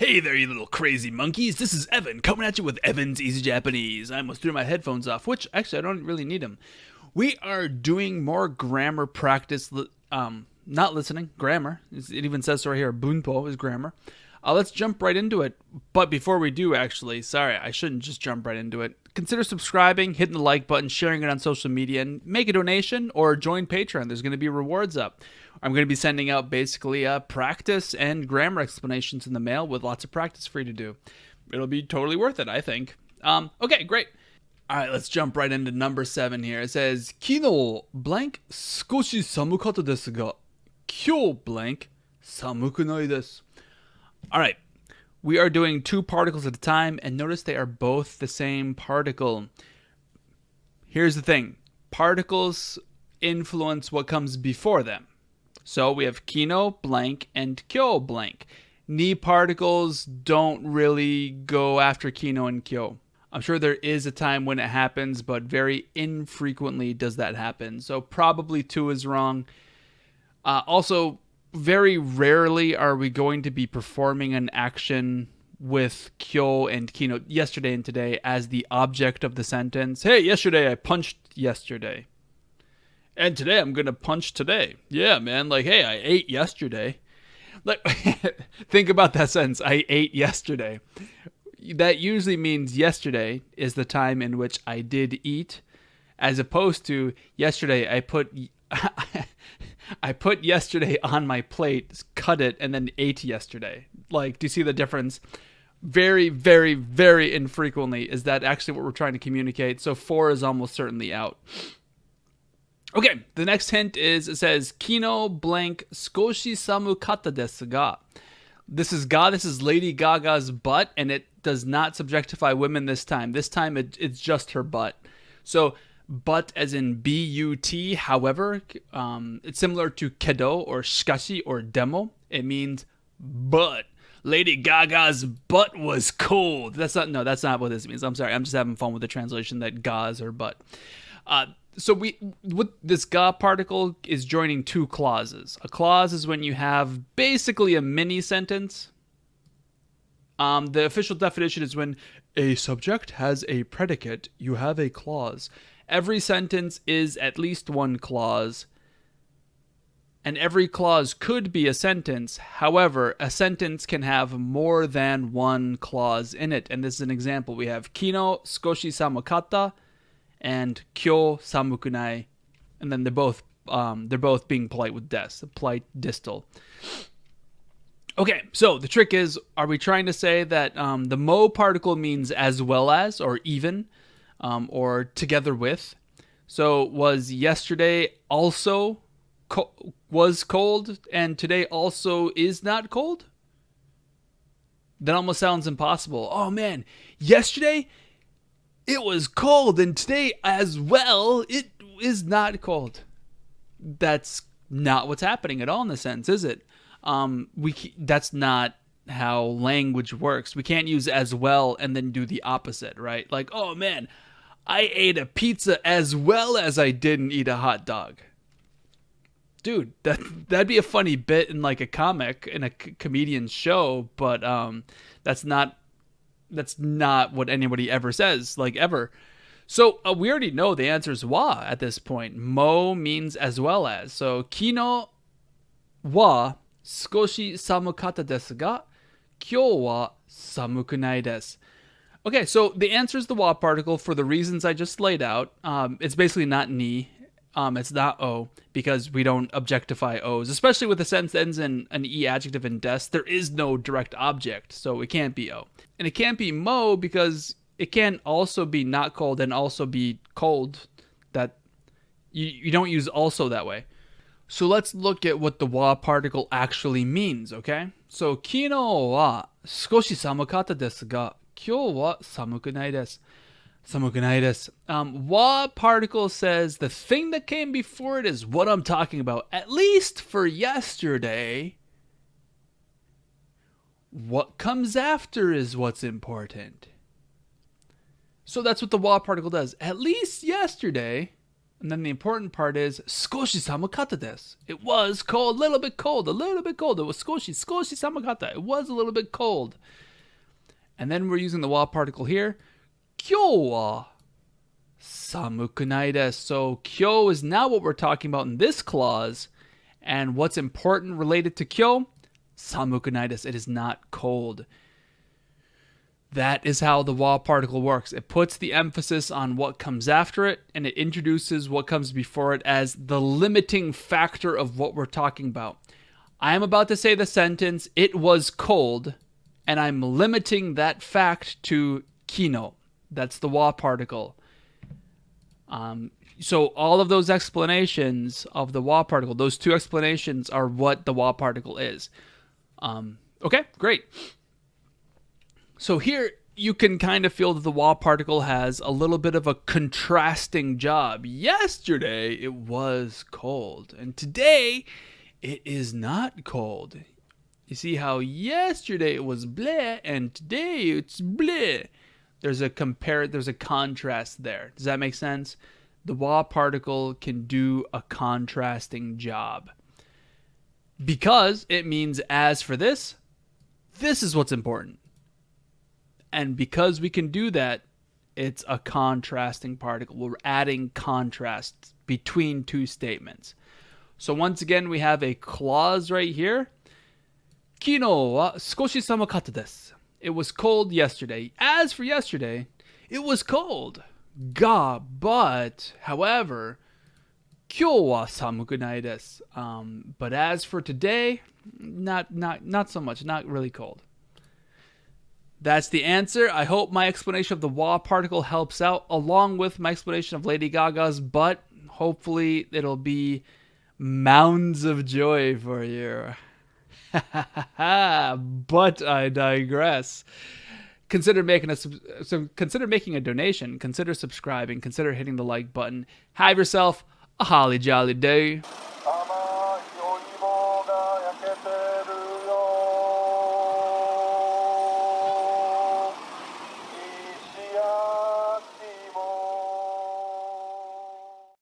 Hey there, you little crazy monkeys. This is Evan coming at you with Evan's Easy Japanese. I almost threw my headphones off, which actually I don't really need them. We are doing more grammar practice, not listening, grammar. It even says so right here, bunpo is grammar. Let's jump right into it. But before we do, actually, sorry, I shouldn't just jump right into it. Consider subscribing, hitting the like button, sharing it on social media, and make a donation or join Patreon. There's going to be rewards up. I'm going to be sending out basically practice and grammar explanations in the mail with lots of practice for you to do. It'll be totally worth it, I think. Okay, great. All right, let's jump right into number 7 here. It says, Kino blank skoshi samukata desu ga, kyou blank samukunai desu. All right, we are doing 2 particles at a time, and notice they are both the same particle. Here's the thing. Particles influence what comes before them. So we have kino blank and kyou blank. Ni particles don't really go after kino and kyou. I'm sure there is a time when it happens, but very infrequently does that happen. So probably 2 is wrong. Also, very rarely are we going to be performing an action with kyou and kino, yesterday and today, as the object of the sentence. Hey, yesterday I punched yesterday. And today I'm going to punch today. Yeah, man. Like, hey, I ate yesterday. Like, think about that sentence. I ate yesterday. That usually means yesterday is the time in which I did eat, as opposed to yesterday I put I put yesterday on my plate, cut it, and then ate yesterday. Like, do you see the difference? Very, very, very infrequently is that actually what we're trying to communicate. So 4 is almost certainly out. Okay, the next hint is, it says, Kino blank skoshi samukata desu ga. This is Lady Gaga's butt, and it does not subjectify women this time. This time it's just her butt. So butt as in B-U-T, however, it's similar to kedo or shikashi or demo. It means butt. Lady Gaga's butt was cold. That's not what this means. I'm sorry. I'm just having fun with the translation that ga is her butt. So this ga particle is joining 2 clauses. A clause is when you have basically a mini sentence. The official definition is when a subject has a predicate, you have a clause. Every sentence is at least 1 clause, and every clause could be a sentence. However, a sentence can have more than 1 clause in it. And this is an example. We have kino skoshi samukata and kyou samukunai, and then they're both being polite with des, the polite distal. Okay, so the trick is, are we trying to say that the mo particle means as well as, or even, or together with? So was yesterday also was cold, and today also is not cold? That almost sounds impossible. Oh man, yesterday it was cold, and today as well, it is not cold. That's not what's happening at all in the sense, is it? That's not how language works. We can't use as well and then do the opposite, right? Like, oh man, I ate a pizza as well as I didn't eat a hot dog. Dude, that'd be a funny bit in like a comic, in a comedian's show, but that's not what anybody ever says, like ever. So we already know the answer is wa at this point. Mo means as well as. So kino wa skoshi samukata desu ga, kyou wa samukunai desu. Okay, so the answer is the wa particle for the reasons I just laid out. It's basically not ni. It's not o, because we don't objectify o's, especially with a sentence that ends in an e adjective and des. There is no direct object, so it can't be o. And it can't be mo because it can also be not cold and also be cold. That you don't use also that way. So let's look at what the wa particle actually means, okay? So kino wa skoshi samukata desu ga, kyou wa samukunai desu. Samukunai desu. Wa particle says the thing that came before it is what I'm talking about. At least for yesterday. What comes after is what's important. So that's what the wa particle does. At least yesterday, And then the important part is skoshi samakata desu. It was cold, a little bit cold, a little bit cold. It was skoshi samakata. It was a little bit cold. And then we're using the wa particle here. Kyou wa samukunai desu. So kyou is now what we're talking about in this clause. And what's important related to kyou? Samukunai desu. It is not cold. That is how the wa particle works. It puts the emphasis on what comes after it, and it introduces what comes before it as the limiting factor of what we're talking about. I am about to say the sentence, it was cold, and I'm limiting that fact to kino. That's the wa particle. So all of those explanations of the wa particle, those two explanations are what the wa particle is. Okay, great. So here you can kind of feel that the wa particle has a little bit of a contrasting job. Yesterday it was cold, and today it is not cold. You see how yesterday it was bleh, and today it's bleh. There's a contrast there. Does that make sense? The wa particle can do a contrasting job. Because it means as for this is what's important. And because we can do that, it's a contrasting particle. We're adding contrast between two statements. So once again, we have a clause right here. Kino wa skoshi samakata desu. It was cold yesterday. As for yesterday, it was cold. But, however, kyou wa samukunai desu. But as for today, not so much. Not really cold. That's the answer. I hope my explanation of the wa particle helps out, along with my explanation of Lady Gaga's but. Hopefully, it'll be mounds of joy for you. But I digress. Consider making a donation. Consider subscribing. Consider hitting the like button. Have yourself a holly jolly day.